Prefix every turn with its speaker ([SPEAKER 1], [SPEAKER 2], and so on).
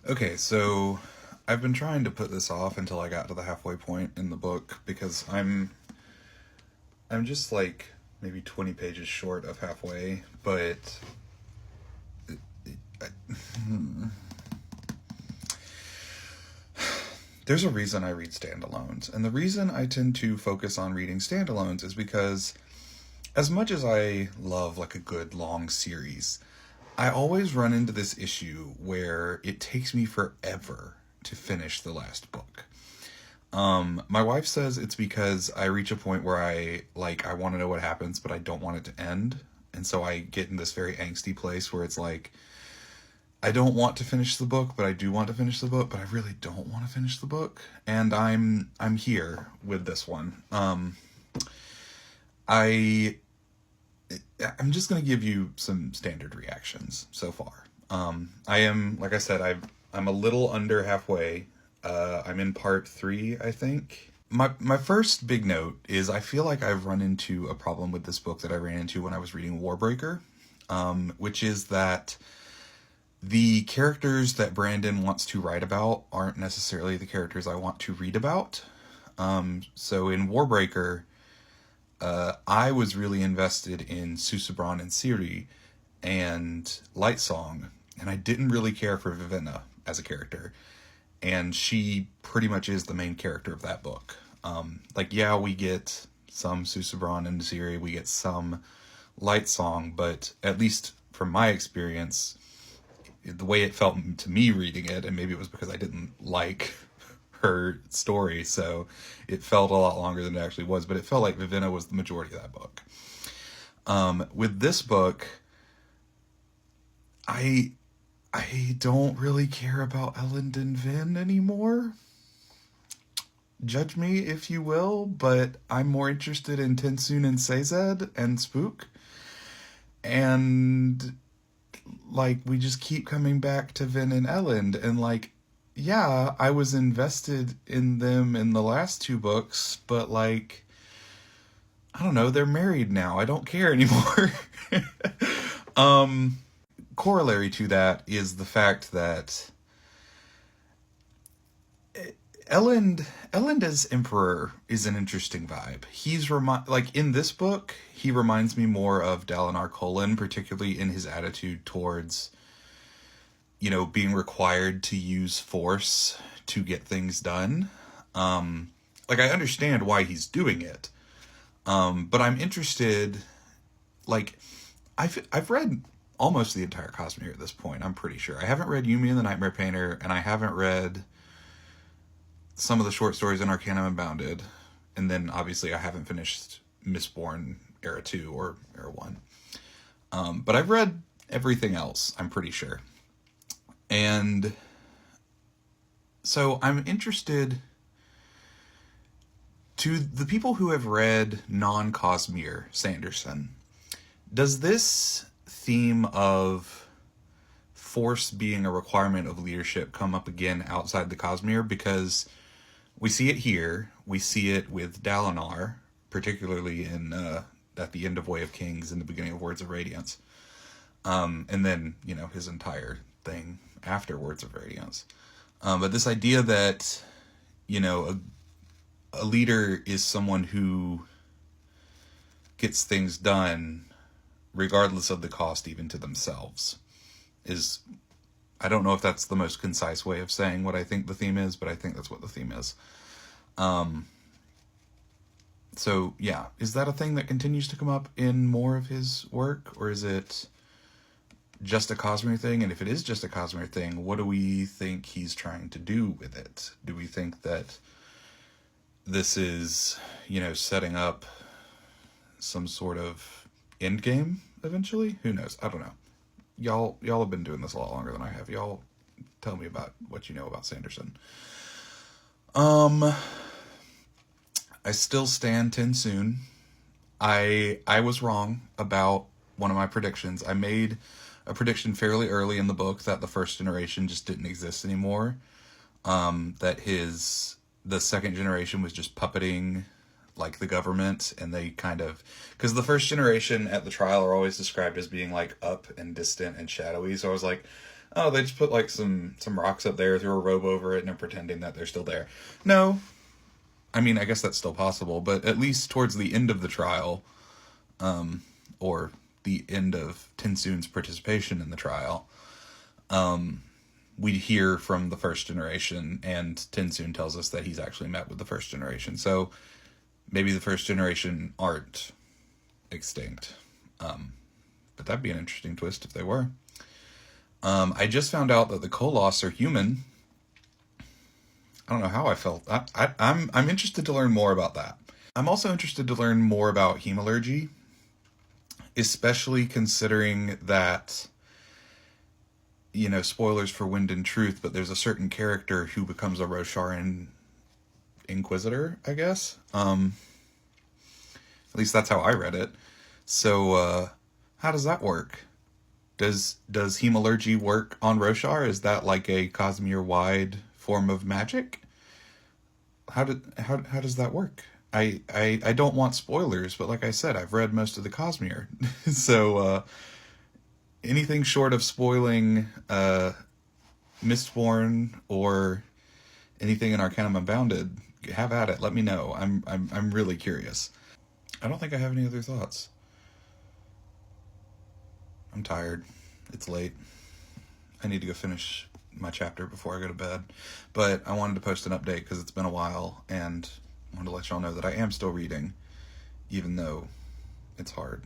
[SPEAKER 1] Okay, so I've been trying to put this off until I got to the halfway point in the book because I'm just like maybe 20 pages short of halfway, but there's a reason I read standalones. And the reason I tend to focus on reading standalones is because as much as I love like a good long series, I always run into this issue where it takes me forever to finish the last book. My wife says it's because I reach a point where I want to know what happens, but I don't want it to end. And so I get in this very angsty place where it's like, I don't want to finish the book, but I do want to finish the book, but I really don't want to finish the book. And I'm here with this one. I I'm just going to give you some standard reactions so far. I am, like I said, I'm a little under halfway. I'm in part 3, I think. My first big note is I feel like I've run into a problem with this book that I ran into when I was reading Warbreaker, which is that the characters that Brandon wants to write about aren't necessarily the characters I want to read about. So in Warbreaker, I was really invested in Susubran and Ciri and Lightsong, and I didn't really care for Vivenna as a character. And she pretty much is the main character of that book. Yeah, we get some Susubran and Ciri, we get some Lightsong, but at least from my experience, the way it felt to me reading it, and maybe it was because I didn't like her story, so it felt a lot longer than it actually was, but it felt like Vivenna was the majority of that book. With this book, I don't really care about Elend and Vin anymore. Judge me if you will, but I'm more interested in Tensoon and Sazed and Spook. And we just keep coming back to Vin and Elend, and yeah, I was invested in them in the last 2 books, but I don't know, they're married now. I don't care anymore. Corollary to that is the fact that Elend as Emperor is an interesting vibe. In this book, he reminds me more of Dalinar Kholin, particularly in his attitude towards being required to use force to get things done. I understand why he's doing it. But I'm interested, I've read almost the entire Cosmere at this point, I'm pretty sure. I haven't read Yumi and the Nightmare Painter, and I haven't read some of the short stories in Arcanum Unbounded, and then obviously I haven't finished Mistborn Era 2 or Era 1. But I've read everything else, I'm pretty sure. And so I'm interested to the people who have read non-Cosmere Sanderson. Does this theme of force being a requirement of leadership come up again outside the Cosmere? Because we see it here. We see it with Dalinar, particularly in at the end of Way of Kings and the beginning of Words of Radiance. And then, his entire thing after Words of Radiance. But this idea that, a leader is someone who gets things done regardless of the cost, even to themselves, is, I don't know if that's the most concise way of saying what I think the theme is, but I think that's what the theme is. So yeah, is that a thing that continues to come up in more of his work, or is it just a Cosmere thing? And if it is just a Cosmere thing, what do we think he's trying to do with it? Do we think that this is, setting up some sort of end game eventually? Who knows? I don't know. Y'all have been doing this a lot longer than I have. Y'all tell me about what you know about Sanderson. I still stand Tensoon. I was wrong about one of my predictions. I made a prediction fairly early in the book that the first generation just didn't exist anymore. That the second generation was just puppeting the government, and they because the first generation at the trial are always described as being up and distant and shadowy. So I was like, oh, they just put like some rocks up there, threw a robe over it, and they're pretending that they're still there. No, I mean, I guess that's still possible, but at least towards the end of the trial, or the end of Tensoon's participation in the trial, we hear from the first generation, and Tensoon tells us that he's actually met with the first generation. So maybe the first generation aren't extinct. But that'd be an interesting twist if they were. I just found out that the Koloss are human. I don't know how I felt. I'm interested to learn more about that. I'm also interested to learn more about hemalurgy, especially considering that, you know, spoilers for Wind and Truth, but there's a certain character who becomes a Rosharan Inquisitor, I guess. At least that's how I read it. So, how does that work? Does hemalurgy work on Roshar? Is that like a Cosmere-wide form of magic? How does that work? I don't want spoilers, but like I said, I've read most of the Cosmere. So, anything short of spoiling Mistborn or anything in Arcanum Unbounded, have at it. Let me know. I'm really curious. I don't think I have any other thoughts. I'm tired. It's late. I need to go finish my chapter before I go to bed. But I wanted to post an update because it's been a while, and I wanted to let y'all know that I am still reading, even though it's hard.